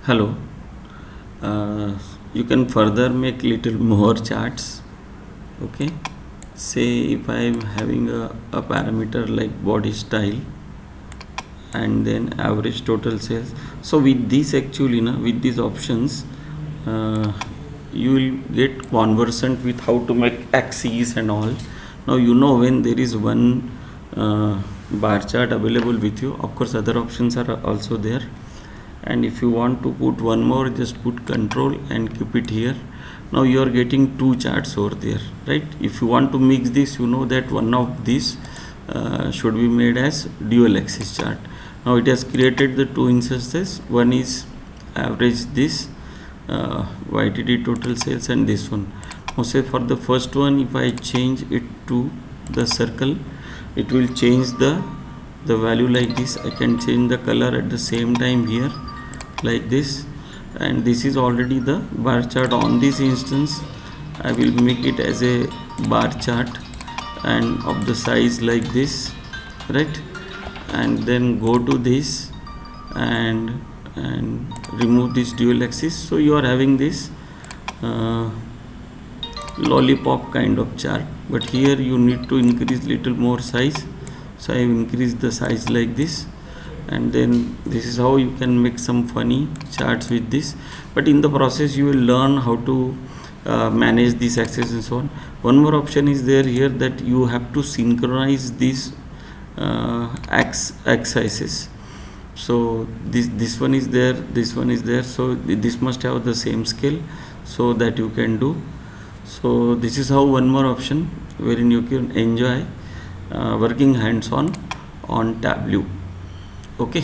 Hello. You can further make little more charts. Okay. Say if I am having a parameter like body style and then average total sales. So with this actually, with these options, you will get conversant with how to make axes and all. Now when there is one bar chart available with you. Of course, other options are also there. And if you want to put one more, just put control and keep it here. Now you are getting two charts over there, right? If you want to mix this, that one of these should be made as dual axis chart. Now it has created the two instances. One is average this YTD total sales, and this one. Now say for the first one, if I change it to the circle, it will change the value like this. I can change the color at the same time here like this, and this is already the bar chart. On this instance, I will make it as a bar chart and of the size like this, right? And then go to this and remove this dual axis. So you are having this lollipop kind of chart, but here you need to increase little more size. So I have increased the size like this, and then this is how you can make some funny charts with this. But in the process you will learn how to manage these axes and so on. One more option is there here, that you have to synchronize these axes. So this one is there, this one is there, so this must have the same scale, so that you can do. So this is how one more option wherein you can enjoy working hands on Tableau. Okay.